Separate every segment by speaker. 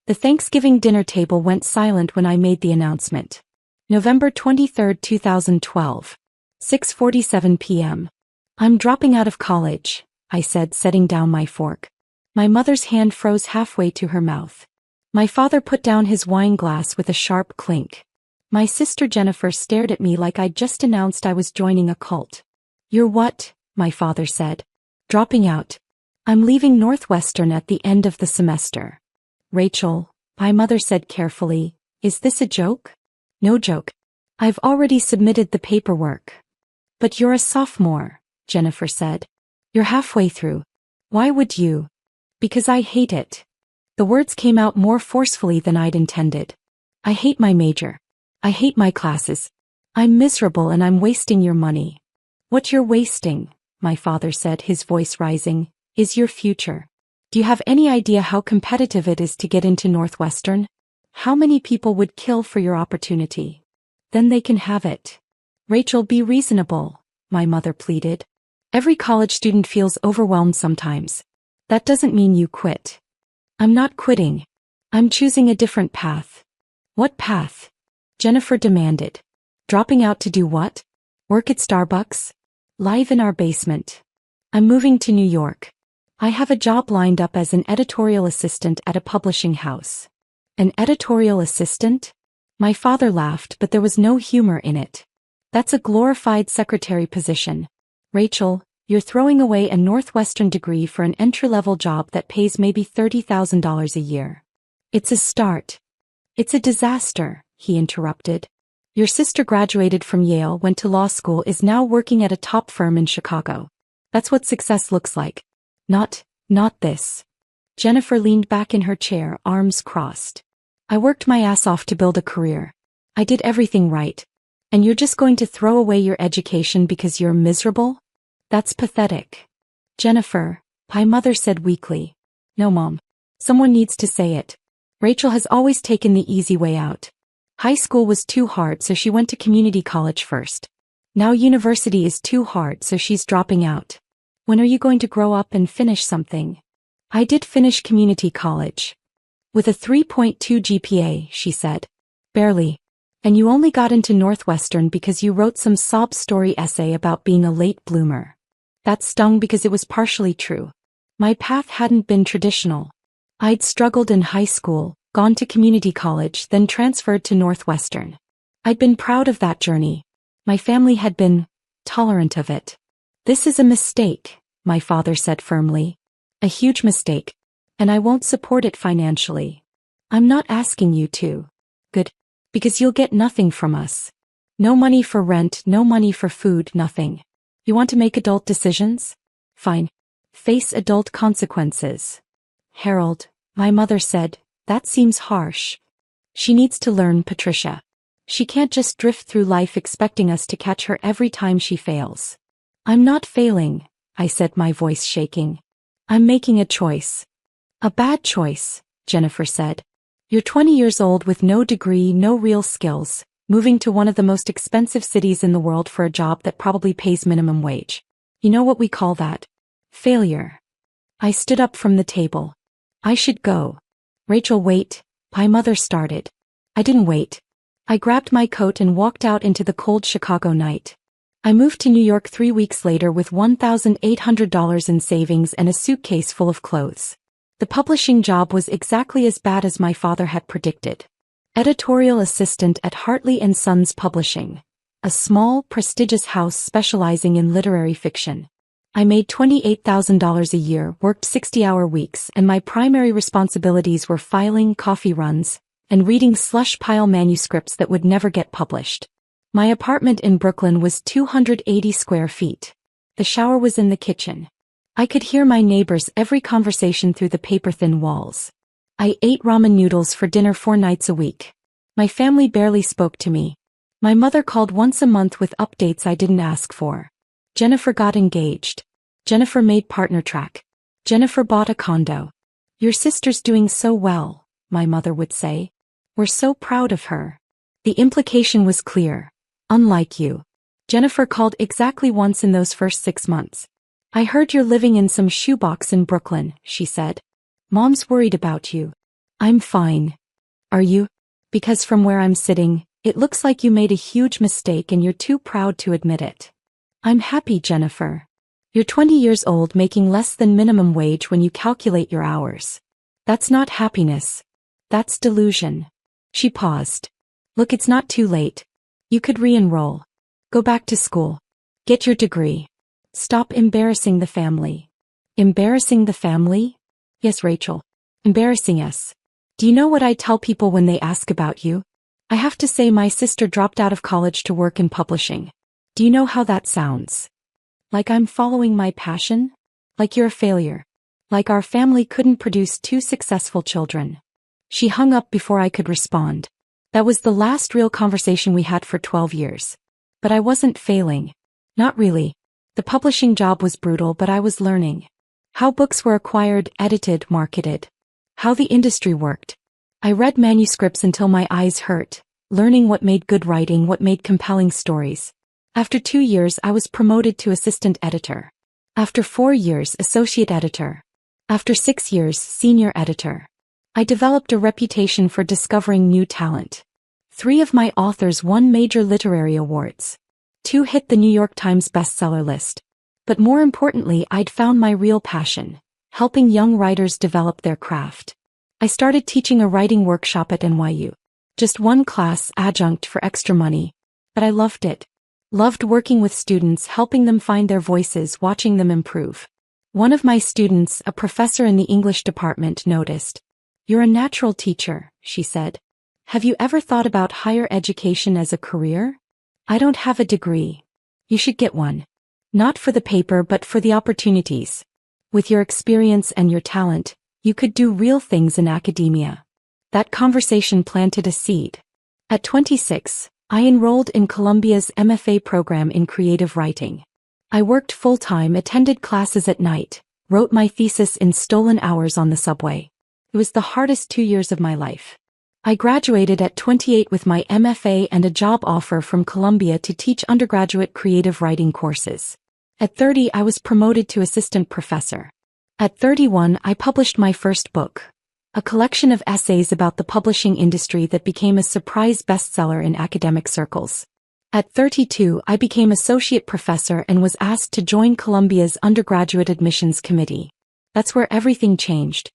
Speaker 1: The Thanksgiving dinner table went silent when I made the announcement. November 23, 2012. 6:47 p.m. I'm dropping out of college, I said, setting down my fork. My mother's hand froze halfway to her mouth. My father put down his wine glass with a sharp clink. My sister Jennifer stared at me like I'd just announced I was joining a cult. You're what? My father said. Dropping out. I'm leaving Northwestern at the end of the semester. Rachel, my mother said carefully, is this a joke? No joke. I've already submitted the paperwork. But you're a sophomore, Jennifer said. You're halfway through. Why would you? Because I hate it. The words came out more forcefully than I'd intended. I hate my major. I hate my classes. I'm miserable and I'm wasting your money. What you're wasting, my father said, his voice rising, is your future. Do you have any idea how competitive it is to get into Northwestern? How many people would kill for your opportunity? Then they can have it. Rachel, be reasonable, my mother pleaded. Every college student feels overwhelmed sometimes. That doesn't mean you quit. I'm not quitting. I'm choosing a different path. What path? Jennifer demanded. Dropping out to do what? Work at Starbucks? Live in our basement. I'm moving to New York. I have a job lined up as an editorial assistant at a publishing house. An editorial assistant? My father laughed, but there was no humor in it. That's a glorified secretary position. Rachel, you're throwing away a Northwestern degree for an entry-level job that pays maybe $30,000 a year. It's a start. It's a disaster, he interrupted. Your sister graduated from Yale, went to law school, is now working at a top firm in Chicago. That's what success looks like. Not this. Jennifer leaned back in her chair, arms crossed. I worked my ass off to build a career. I did everything right. And you're just going to throw away your education because you're miserable? That's pathetic. Jennifer, my mother said weakly. No, Mom. Someone needs to say it. Rachel has always taken the easy way out. High school was too hard, so she went to community college first. Now university is too hard, so she's dropping out. When are you going to grow up and finish something? I did finish community college. With a 3.2 GPA, she said. Barely. And you only got into Northwestern because you wrote some sob story essay about being a late bloomer. That stung because it was partially true. My path hadn't been traditional. I'd struggled in high school, gone to community college, then transferred to Northwestern. I'd been proud of that journey. My family had been tolerant of it. This is a mistake, my father said firmly. A huge mistake. And I won't support it financially. I'm not asking you to. Good. Because you'll get nothing from us. No money for rent, no money for food, nothing. You want to make adult decisions? Fine. Face adult consequences. Harold, my mother said, that seems harsh. She needs to learn, Patricia. She can't just drift through life expecting us to catch her every time she fails. I'm not failing, I said, my voice shaking. I'm making a choice. A bad choice, Jennifer said. You're 20 years old with no degree, no real skills, moving to one of the most expensive cities in the world for a job that probably pays minimum wage. You know what we call that? Failure. I stood up from the table. I should go. Rachel, wait, my mother started. I didn't wait. I grabbed my coat and walked out into the cold Chicago night. I moved to New York 3 weeks later with $1,800 in savings and a suitcase full of clothes. The publishing job was exactly as bad as my father had predicted. Editorial assistant at Hartley & Sons Publishing, a small, prestigious house specializing in literary fiction. I made $28,000 a year, worked 60-hour weeks, and my primary responsibilities were filing coffee runs and reading slush pile manuscripts that would never get published. My apartment in Brooklyn was 280 square feet. The shower was in the kitchen. I could hear my neighbors' every conversation through the paper-thin walls. I ate ramen noodles for dinner 4 nights a week. My family barely spoke to me. My mother called once a month with updates I didn't ask for. Jennifer got engaged. Jennifer made partner track. Jennifer bought a condo. Your sister's doing so well, my mother would say. We're so proud of her. The implication was clear. Unlike you. Jennifer called exactly once in those first 6 months. I heard you're living in some shoebox in Brooklyn, she said. Mom's worried about you. I'm fine. Are you? Because from where I'm sitting, it looks like you made a huge mistake and you're too proud to admit it. I'm happy, Jennifer. You're 20 years old making less than minimum wage when you calculate your hours. That's not happiness. That's delusion. She paused. Look, it's not too late. You could re-enroll. Go back to school. Get your degree. Stop embarrassing the family. Embarrassing the family? Yes, Rachel. Embarrassing us. Do you know what I tell people when they ask about you? I have to say my sister dropped out of college to work in publishing. Do you know how that sounds? Like I'm following my passion? Like you're a failure. Like our family couldn't produce two successful children. She hung up before I could respond. That was the last real conversation we had for 12 years. But I wasn't failing. Not really. The publishing job was brutal, but I was learning. How books were acquired, edited, marketed. How the industry worked. I read manuscripts until my eyes hurt, learning what made good writing, what made compelling stories. After 2 years, I was promoted to assistant editor. After 4 years, associate editor. After 6 years, senior editor. I developed a reputation for discovering new talent. 3 of my authors won major literary awards. 2 hit the New York Times bestseller list. But more importantly, I'd found my real passion, helping young writers develop their craft. I started teaching a writing workshop at NYU. Just one class, adjunct for extra money. But I loved it. Loved working with students, helping them find their voices, watching them improve. One of my students, a professor in the English department, noticed. You're a natural teacher, she said. Have you ever thought about higher education as a career? I don't have a degree. You should get one. Not for the paper but for the opportunities. With your experience and your talent, you could do real things in academia. That conversation planted a seed. At 26, I enrolled in Columbia's MFA program in creative writing. I worked full-time, attended classes at night, wrote my thesis in stolen hours on the subway. It was the hardest 2 years of my life. I graduated at 28 with my MFA and a job offer from Columbia to teach undergraduate creative writing courses. At 30, I was promoted to assistant professor. At 31, I published my first book, a collection of essays about the publishing industry that became a surprise bestseller in academic circles. At 32, I became associate professor and was asked to join Columbia's undergraduate admissions committee. That's where everything changed.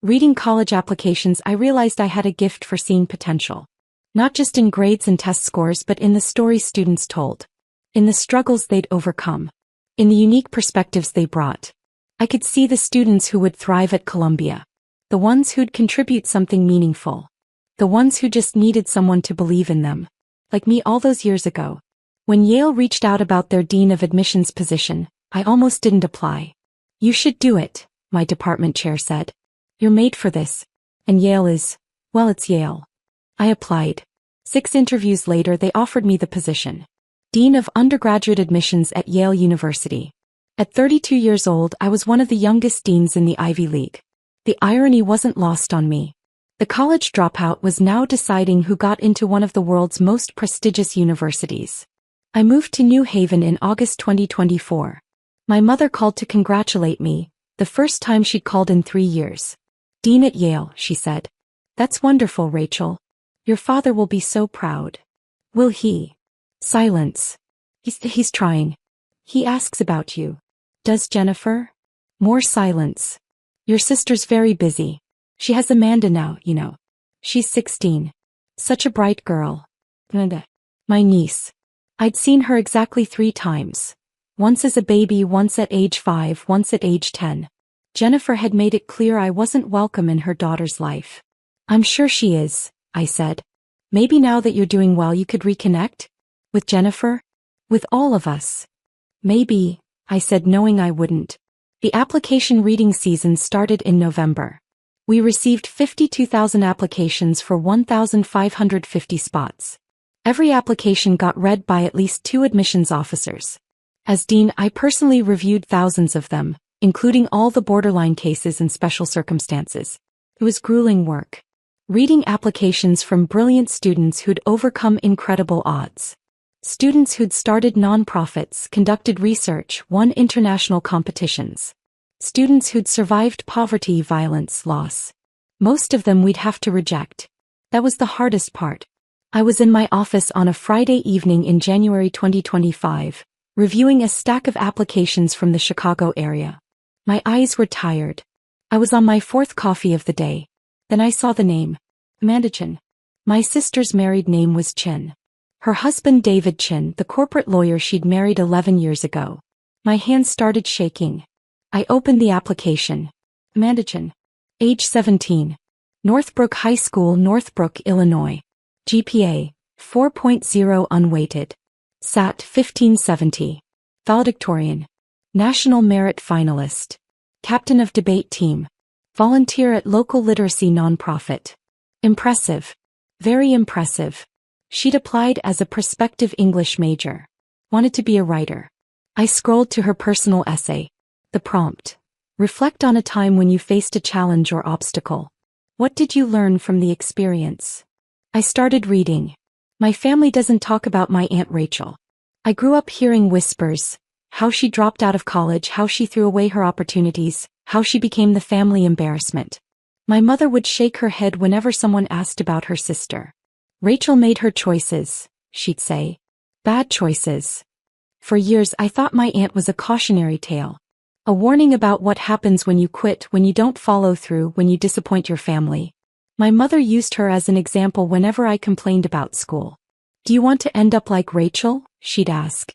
Speaker 1: Reading college applications, I realized I had a gift for seeing potential. Not just in grades and test scores, but in the stories students told. In the struggles they'd overcome. In the unique perspectives they brought. I could see the students who would thrive at Columbia. The ones who'd contribute something meaningful. The ones who just needed someone to believe in them. Like me all those years ago. When Yale reached out about their dean of admissions position, I almost didn't apply. You should do it, my department chair said. You're made for this. And Yale is, well, it's Yale. I applied. 6 interviews later, they offered me the position. Dean of Undergraduate Admissions at Yale University. At 32 years old, I was one of the youngest deans in the Ivy League. The irony wasn't lost on me. The college dropout was now deciding who got into one of the world's most prestigious universities. I moved to New Haven in August 2024. My mother called to congratulate me, the first time she'd called in 3 years. Dean at Yale, she said. That's wonderful, Rachel. Your father will be so proud. Will he? Silence. He's trying. He asks about you. Does Jennifer? More silence. Your sister's very busy. She has Amanda now, you know. She's 16. Such a bright girl. My niece. I'd seen her exactly 3 times. Once as a baby, once at age 5, once at age 10. Jennifer had made it clear I wasn't welcome in her daughter's life. I'm sure she is, I said. Maybe now that you're doing well you could reconnect? With Jennifer? With all of us. Maybe, I said, knowing I wouldn't. The application reading season started in November. We received 52,000 applications for 1,550 spots. Every application got read by at least 2 admissions officers. As dean, I personally reviewed thousands of them, including all the borderline cases and special circumstances. It was grueling work. Reading applications from brilliant students who'd overcome incredible odds. Students who'd started nonprofits, conducted research, won international competitions. Students who'd survived poverty, violence, loss. Most of them we'd have to reject. That was the hardest part. I was in my office on a Friday evening in January 2025, reviewing a stack of applications from the Chicago area. My eyes were tired. I was on my fourth coffee of the day. Then I saw the name. Amanda Chin. My sister's married name was Chin. Her husband David Chin, the corporate lawyer she'd married 11 years ago. My hands started shaking. I opened the application. Amanda Chin. Age 17. Northbrook High School, Northbrook, Illinois. GPA, 4.0 unweighted. SAT 1570. Valedictorian. National Merit Finalist. Captain of debate team. Volunteer at local literacy nonprofit. Impressive. Very impressive. She'd applied as a prospective English major. Wanted to be a writer. I scrolled to her personal essay. The prompt. Reflect on a time when you faced a challenge or obstacle. What did you learn from the experience? I started reading. My family doesn't talk about my Aunt Rachel. I grew up hearing whispers, how she dropped out of college, how she threw away her opportunities, how she became the family embarrassment. My mother would shake her head whenever someone asked about her sister. Rachel made her choices, she'd say. Bad choices. For years I thought my aunt was a cautionary tale. A warning about what happens when you quit, when you don't follow through, when you disappoint your family. My mother used her as an example whenever I complained about school. Do you want to end up like Rachel? She'd ask.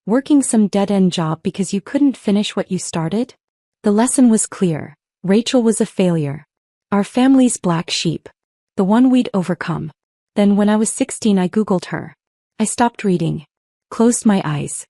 Speaker 1: Working some dead-end job because you couldn't finish what you started? The lesson was clear. Rachel was a failure. Our family's black sheep. The one we'd overcome. Then when I was 16 I Googled her. I stopped reading. Closed my eyes.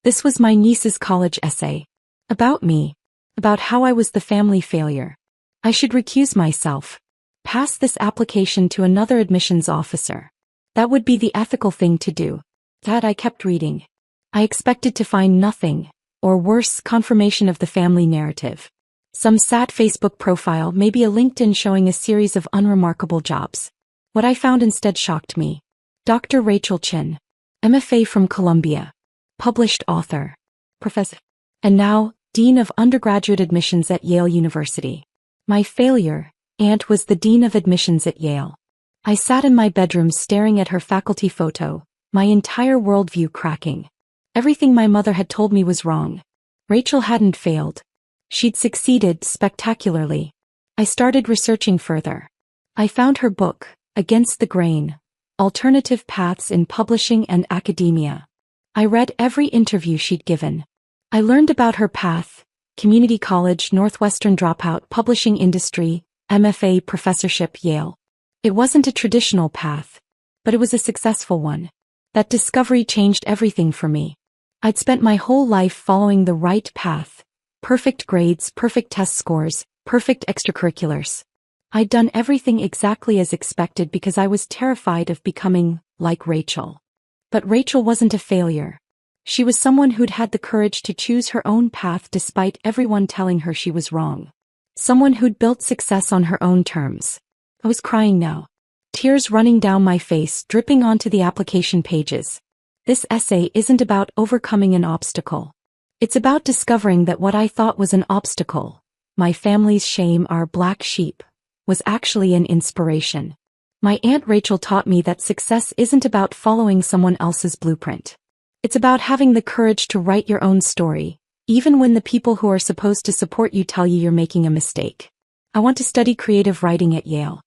Speaker 1: This was my niece's college essay. About me. About how I was the family failure. I should recuse myself. Pass this application to another admissions officer. That would be the ethical thing to do. That I kept reading. I expected to find nothing, or worse, confirmation of the family narrative. Some sad Facebook profile, maybe a LinkedIn showing a series of unremarkable jobs. What I found instead shocked me. Dr. Rachel Chin. MFA from Columbia. Published author. Professor. And now, Dean of Undergraduate Admissions at Yale University. My failure. Aunt was the Dean of Admissions at Yale. I sat in my bedroom staring at her faculty photo, my entire worldview cracking. Everything my mother had told me was wrong. Rachel hadn't failed. She'd succeeded spectacularly. I started researching further. I found her book, Against the Grain, Alternative Paths in Publishing and Academia. I read every interview she'd given. I learned about her path: community college, Northwestern dropout, publishing industry, MFA professorship, Yale. It wasn't a traditional path, but it was a successful one. That discovery changed everything for me. I'd spent my whole life following the right path. Perfect grades, perfect test scores, perfect extracurriculars. I'd done everything exactly as expected because I was terrified of becoming like Rachel. But Rachel wasn't a failure. She was someone who'd had the courage to choose her own path despite everyone telling her she was wrong. Someone who'd built success on her own terms. I was crying now. Tears running down my face, dripping onto the application pages. This essay isn't about overcoming an obstacle. It's about discovering that what I thought was an obstacle, my family's shame, our black sheep, was actually an inspiration. My Aunt Rachel taught me that success isn't about following someone else's blueprint. It's about having the courage to write your own story, even when the people who are supposed to support you tell you you're making a mistake. I want to study creative writing at Yale.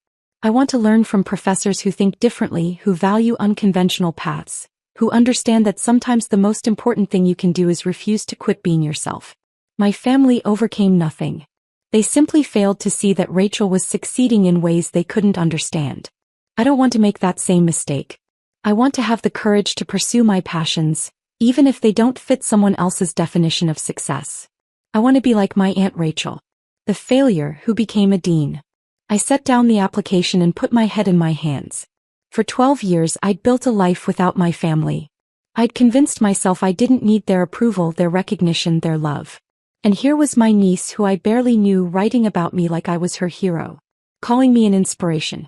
Speaker 1: I want to learn from professors who think differently, who value unconventional paths, who understand that sometimes the most important thing you can do is refuse to quit being yourself. My family overcame nothing. They simply failed to see that Rachel was succeeding in ways they couldn't understand. I don't want to make that same mistake. I want to have the courage to pursue my passions, even if they don't fit someone else's definition of success. I want to be like my Aunt Rachel, the failure who became a dean. I set down the application and put my head in my hands. For 12 years I'd built a life without my family. I'd convinced myself I didn't need their approval, their recognition, their love. And here was my niece who I barely knew writing about me like I was her hero, calling me an inspiration,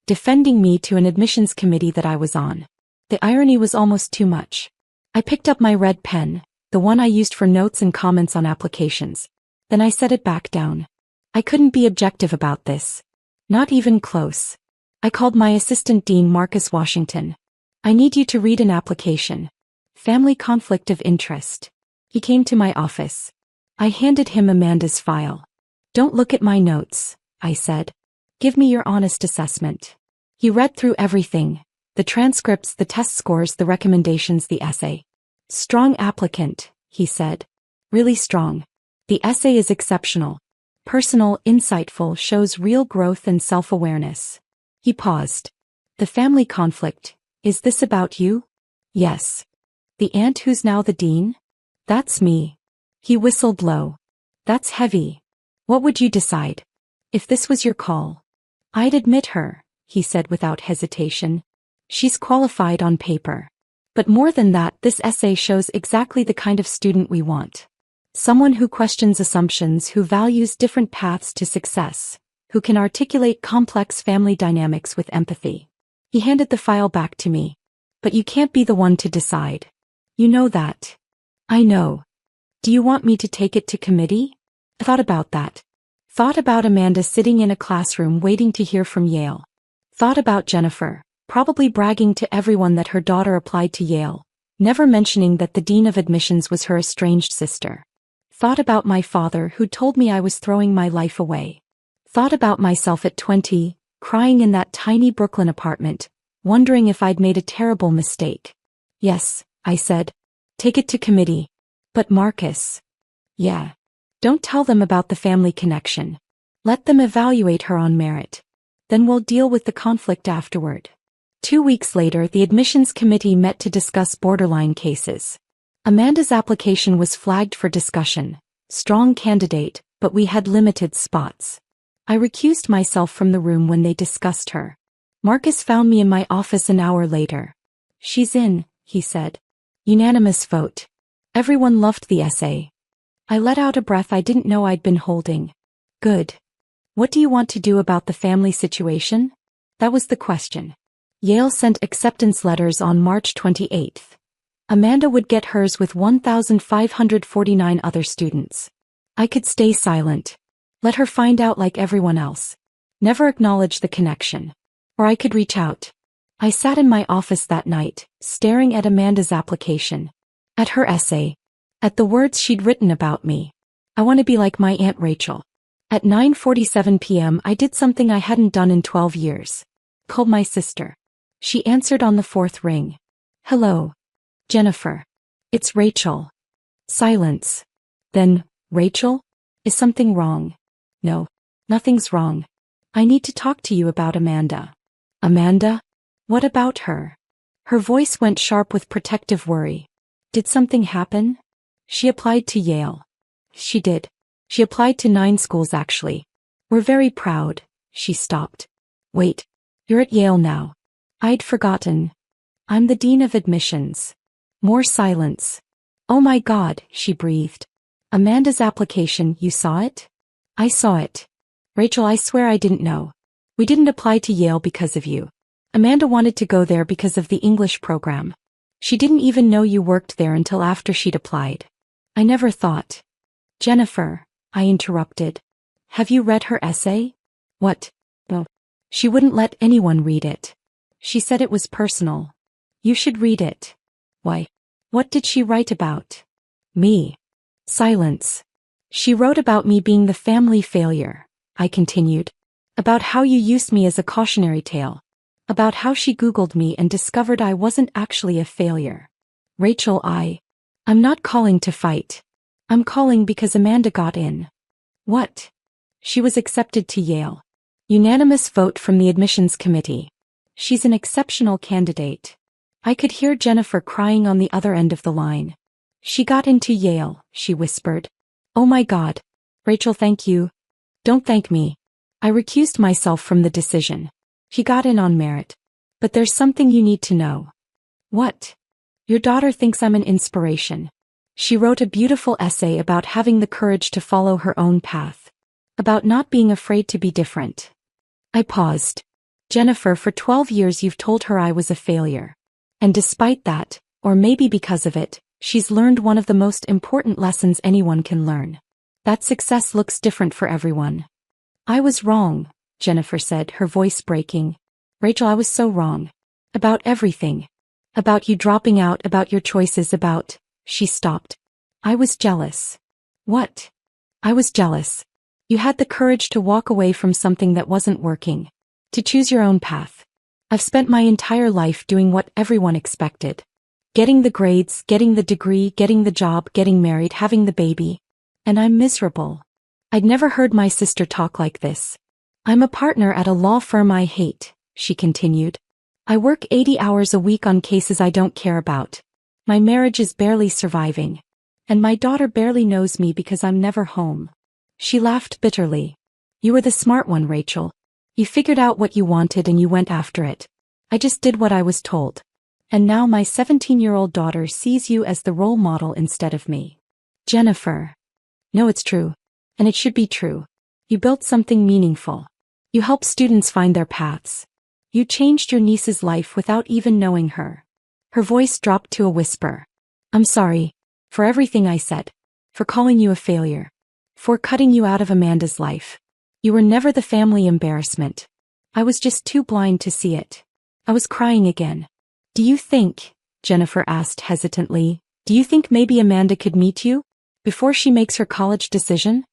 Speaker 1: defending me to an admissions committee that I was on. The irony was almost too much. I picked up my red pen, the one I used for notes and comments on applications. Then I set it back down. I couldn't be objective about this. Not even close. I called my assistant dean Marcus Washington. I need you to read an application. Family conflict of interest. He came to my office. I handed him Amanda's file. Don't look at my notes, I said. Give me your honest assessment. He read through everything. The transcripts, the test scores, the recommendations, the essay. Strong applicant, he said. Really strong. The essay is exceptional. Personal, insightful, shows real growth and self-awareness. He paused. The family conflict, is this about you? Yes. The aunt who's now the dean? That's me. He whistled low. That's heavy. What would you decide? If this was your call? I'd admit her, he said without hesitation. She's qualified on paper. But more than that, this essay shows exactly the kind of student we want. Someone who questions assumptions, who values different paths to success, who can articulate complex family dynamics with empathy. He handed the file back to me. But you can't be the one to decide. You know that. I know. Do you want me to take it to committee? I thought about that. Thought about Amanda sitting in a classroom waiting to hear from Yale. Thought about Jennifer, probably bragging to everyone that her daughter applied to Yale, never mentioning that the dean of admissions was her estranged sister. Thought about my father who told me I was throwing my life away. Thought about myself at 20, crying in that tiny Brooklyn apartment, wondering if I'd made a terrible mistake. Yes, I said. Take it to committee. But Marcus. Yeah. Don't tell them about the family connection. Let them evaluate her on merit. Then we'll deal with the conflict afterward. 2 weeks later, the admissions committee met to discuss borderline cases. Amanda's application was flagged for discussion. Strong candidate, but we had limited spots. I recused myself from the room when they discussed her. Marcus found me in my office an hour later. She's in, he said. Unanimous vote. Everyone loved the essay. I let out a breath I didn't know I'd been holding. Good. What do you want to do about the family situation? That was the question. Yale sent acceptance letters on March 28th. Amanda would get hers with 1,549 other students. I could stay silent. Let her find out like everyone else. Never acknowledge the connection. Or I could reach out. I sat in my office that night, staring at Amanda's application. At her essay. At the words she'd written about me. I want to be like my Aunt Rachel. At 9:47 p.m. I did something I hadn't done in 12 years. Called my sister. She answered on the fourth ring. Hello. Jennifer. It's Rachel. Silence. Then, Rachel? Is something wrong? No. Nothing's wrong. I need to talk to you about Amanda. Amanda? What about her? Her voice went sharp with protective worry. Did something happen? She applied to Yale. She did. She applied to 9 schools actually. We're very proud. She stopped. Wait. You're at Yale now. I'd forgotten. I'm the dean of admissions. More silence. Oh my God, she breathed. Amanda's application, you saw it? I saw it. Rachel, I swear I didn't know. We didn't apply to Yale because of you. Amanda wanted to go there because of the English program. She didn't even know you worked there until after she'd applied. I never thought. Jennifer, I interrupted. Have you read her essay? What? Oh. She wouldn't let anyone read it. She said it was personal. You should read it. Why? What did she write about? Me. Silence. She wrote about me being the family failure, I continued. About how you used me as a cautionary tale. About how she Googled me and discovered I wasn't actually a failure. Rachel, I'm not calling to fight. I'm calling because Amanda got in. What? She was accepted to Yale. Unanimous vote from the admissions committee. She's an exceptional candidate. I could hear Jennifer crying on the other end of the line. She got into Yale, she whispered. Oh my God. Rachel, thank you. Don't thank me. I recused myself from the decision. She got in on merit. But there's something you need to know. What? Your daughter thinks I'm an inspiration. She wrote a beautiful essay about having the courage to follow her own path. About not being afraid to be different. I paused. Jennifer, for 12 years you've told her I was a failure. And despite that, or maybe because of it, she's learned one of the most important lessons anyone can learn. That success looks different for everyone. I was wrong, Jennifer said, her voice breaking. Rachel, I was so wrong. About everything. About you dropping out, about your choices, about... She stopped. I was jealous. What? I was jealous. You had the courage to walk away from something that wasn't working. To choose your own path. I've spent my entire life doing what everyone expected. Getting the grades, getting the degree, getting the job, getting married, having the baby. And I'm miserable. I'd never heard my sister talk like this. I'm a partner at a law firm I hate, she continued. I work 80 hours a week on cases I don't care about. My marriage is barely surviving. And my daughter barely knows me because I'm never home. She laughed bitterly. You were the smart one, Rachel. You figured out what you wanted and you went after it. I just did what I was told. And now my 17-year-old daughter sees you as the role model instead of me. Jennifer. No, it's true. And it should be true. You built something meaningful. You helped students find their paths. You changed your niece's life without even knowing her. Her voice dropped to a whisper. I'm sorry. For everything I said. For calling you a failure. For cutting you out of Amanda's life. You were never the family embarrassment. I was just too blind to see it. I was crying again. Do you think, Jennifer asked hesitantly, do you think maybe Amanda could meet you? Before she makes her college decision?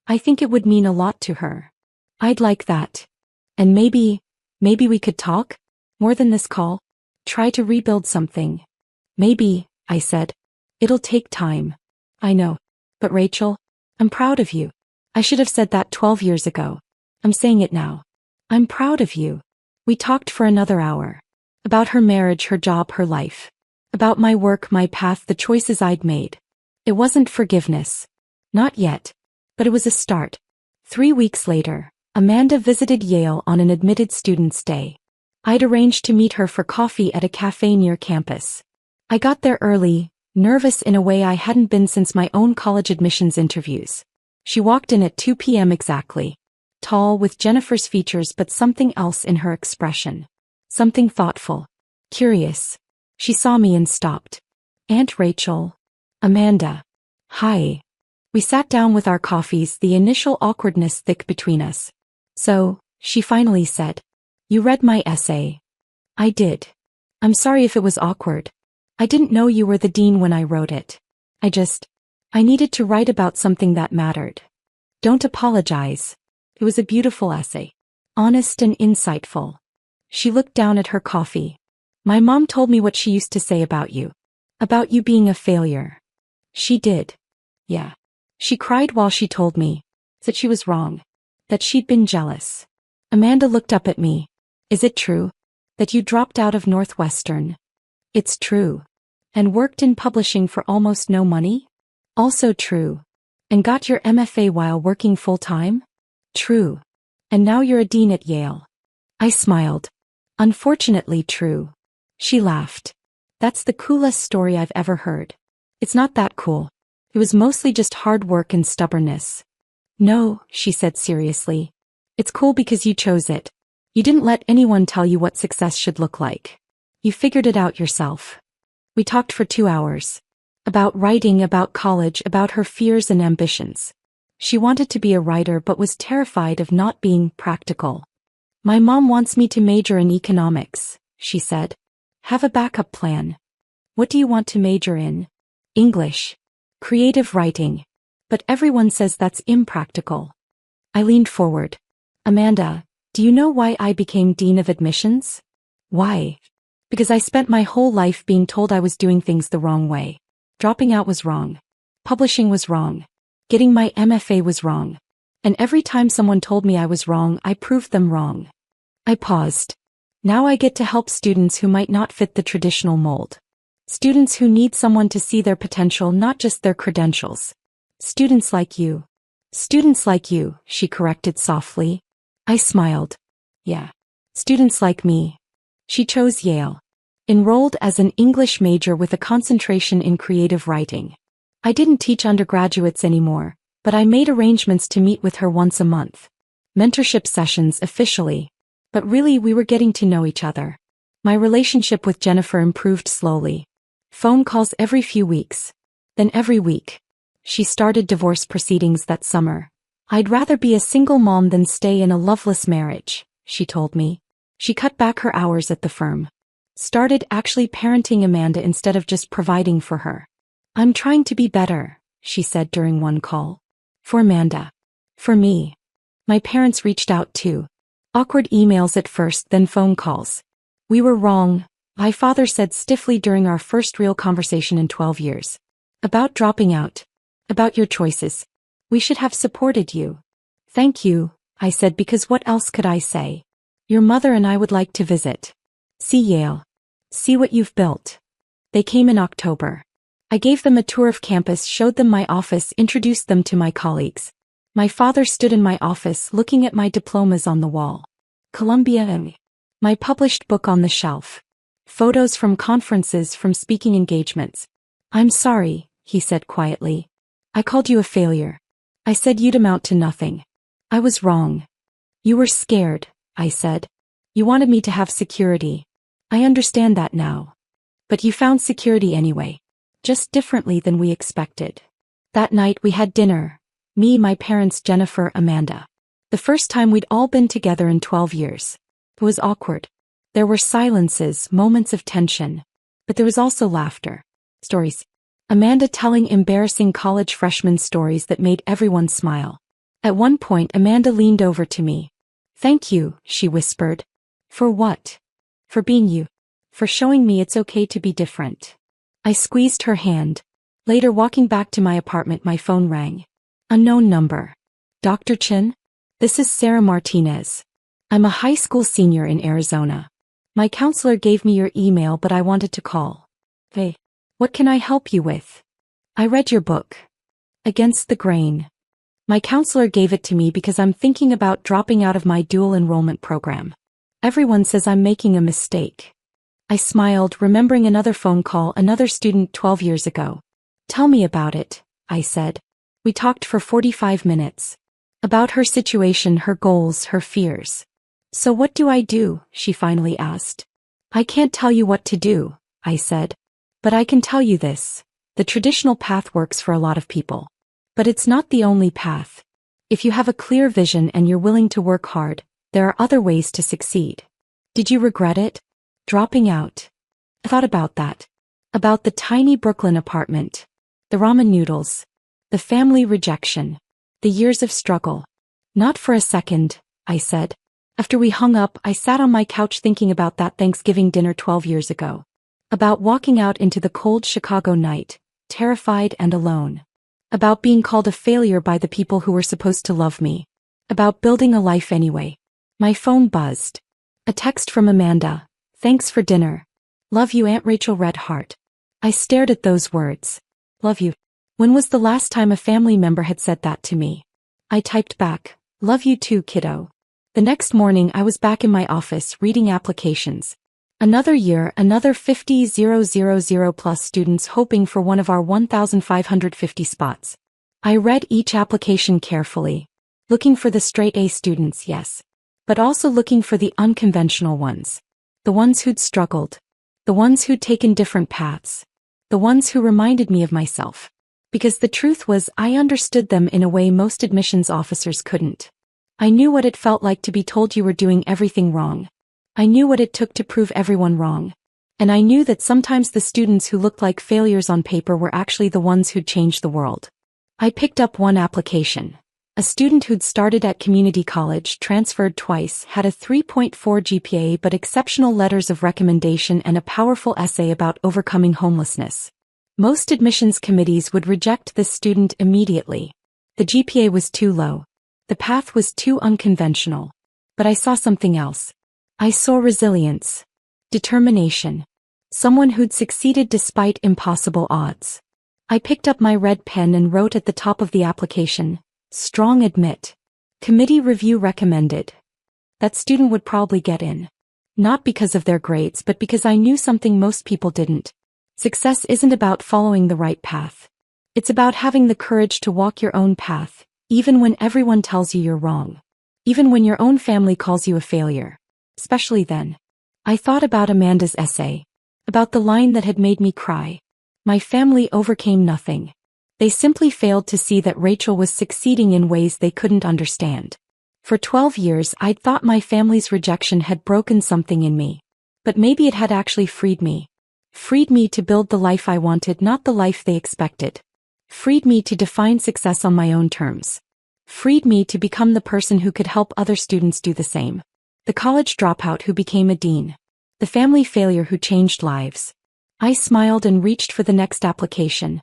Speaker 1: I think it would mean a lot to her. I'd like that. And maybe we could talk? More than this call? Try to rebuild something. Maybe, I said. It'll take time. I know. But Rachel, I'm proud of you. I should have said that 12 years ago. I'm saying it now. I'm proud of you. We talked for another hour. About her marriage, her job, her life. About my work, my path, the choices I'd made. It wasn't forgiveness. Not yet. But it was a start. 3 weeks later, Amanda visited Yale on an admitted student's day. I'd arranged to meet her for coffee at a cafe near campus. I got there early, nervous in a way I hadn't been since my own college admissions interviews. She walked in at 2 p.m. exactly. Tall, with Jennifer's features but something else in her expression. Something thoughtful. Curious. She saw me and stopped. Aunt Rachel. Amanda. Hi. We sat down with our coffees, the initial awkwardness thick between us. So, she finally said. You read my essay. I did. I'm sorry if it was awkward. I didn't know you were the dean when I wrote it. I needed to write about something that mattered. Don't apologize. It was a beautiful essay. Honest and insightful. She looked down at her coffee. My mom told me what she used to say about you. About you being a failure. She did. Yeah. She cried while she told me. That she was wrong. That she'd been jealous. Amanda looked up at me. Is it true? That you dropped out of Northwestern? It's true. And worked in publishing for almost no money? Also true. And got your MFA while working full-time? True. And now you're a dean at Yale. I smiled. Unfortunately true. She laughed. That's the coolest story I've ever heard. It's not that cool. It was mostly just hard work and stubbornness. No, she said seriously. It's cool because you chose it. You didn't let anyone tell you what success should look like. You figured it out yourself. We talked for 2 hours. About writing, about college, about her fears and ambitions. She wanted to be a writer but was terrified of not being practical. My mom wants me to major in economics, she said. Have a backup plan. What do you want to major in? English. Creative writing. But everyone says that's impractical. I leaned forward. Amanda, do you know why I became dean of admissions? Why? Because I spent my whole life being told I was doing things the wrong way. Dropping out was wrong. Publishing was wrong. Getting my MFA was wrong. And every time someone told me I was wrong, I proved them wrong. I paused. Now I get to help students who might not fit the traditional mold. Students who need someone to see their potential, not just their credentials. Students like you. Students like you, she corrected softly. I smiled. Yeah. Students like me. She chose Yale. Enrolled as an English major with a concentration in creative writing. I didn't teach undergraduates anymore, but I made arrangements to meet with her once a month. Mentorship sessions officially. But really we were getting to know each other. My relationship with Jennifer improved slowly. Phone calls every few weeks. Then every week. She started divorce proceedings that summer. I'd rather be a single mom than stay in a loveless marriage, she told me. She cut back her hours at the firm. Started actually parenting Amanda instead of just providing for her. I'm trying to be better, she said during one call. For Amanda. For me. My parents reached out too. Awkward emails at first, then phone calls. We were wrong, my father said stiffly during our first real conversation in 12 years. About dropping out. About your choices. We should have supported you. Thank you, I said, because what else could I say? Your mother and I would like to visit. See Yale. See what you've built. They came in October. I gave them a tour of campus, showed them my office, introduced them to my colleagues. My father stood in my office looking at my diplomas on the wall. Columbia and my published book on the shelf. Photos from conferences, from speaking engagements. I'm sorry, he said quietly. I called you a failure. I said you'd amount to nothing. I was wrong. You were scared, I said. You wanted me to have security. I understand that now. But you found security anyway. Just differently than we expected. That night we had dinner. Me, my parents, Jennifer, Amanda. The first time we'd all been together in 12 years. It was awkward. There were silences, moments of tension. But there was also laughter. Stories. Amanda telling embarrassing college freshman stories that made everyone smile. At one point Amanda leaned over to me. Thank you, she whispered. For what? For being you. For showing me it's okay to be different. I squeezed her hand. Later, walking back to my apartment, my phone rang. Unknown number. Dr. Chin? This is Sarah Martinez. I'm a high school senior in Arizona. My counselor gave me your email, but I wanted to call. Hey, what can I help you with? I read your book. Against the Grain. My counselor gave it to me because I'm thinking about dropping out of my dual enrollment program. Everyone says I'm making a mistake. I smiled, remembering another phone call, another student 12 years ago. Tell me about it, I said. We talked for 45 minutes. About her situation, her goals, her fears. So what do I do? She finally asked. I can't tell you what to do, I said. But I can tell you this. The traditional path works for a lot of people. But it's not the only path. If you have a clear vision and you're willing to work hard, there are other ways to succeed. Did you regret it? Dropping out. I thought about that. About the tiny Brooklyn apartment. The ramen noodles. The family rejection. The years of struggle. Not for a second, I said. After we hung up, I sat on my couch thinking about that Thanksgiving dinner 12 years ago. About walking out into the cold Chicago night, terrified and alone. About being called a failure by the people who were supposed to love me. About building a life anyway. My phone buzzed. A text from Amanda. Thanks for dinner. Love you, Aunt Rachel Red Heart. I stared at those words. Love you. When was the last time a family member had said that to me? I typed back. Love you too, kiddo. The next morning I was back in my office reading applications. Another year, another 50,000 plus students hoping for one of our 1,550 spots. I read each application carefully. Looking for the straight A students, yes. But also looking for the unconventional ones. The ones who'd struggled. The ones who'd taken different paths. The ones who reminded me of myself. Because the truth was, I understood them in a way most admissions officers couldn't. I knew what it felt like to be told you were doing everything wrong. I knew what it took to prove everyone wrong. And I knew that sometimes the students who looked like failures on paper were actually the ones who'd changed the world. I picked up one application. A student who'd started at community college, transferred twice, had a 3.4 GPA but exceptional letters of recommendation and a powerful essay about overcoming homelessness. Most admissions committees would reject this student immediately. The GPA was too low. The path was too unconventional. But I saw something else. I saw resilience. Determination. Someone who'd succeeded despite impossible odds. I picked up my red pen and wrote at the top of the application, strong admit. Committee review recommended. That student would probably get in. Not because of their grades, but because I knew something most people didn't. Success isn't about following the right path. It's about having the courage to walk your own path, even when everyone tells you you're wrong. Even when your own family calls you a failure. Especially then. I thought about Amanda's essay. About the line that had made me cry. My family overcame nothing. They simply failed to see that Rachel was succeeding in ways they couldn't understand. For 12 years I'd thought my family's rejection had broken something in me. But maybe it had actually freed me. Freed me to build the life I wanted, not the life they expected. Freed me to define success on my own terms. Freed me to become the person who could help other students do the same. The college dropout who became a dean. The family failure who changed lives. I smiled and reached for the next application.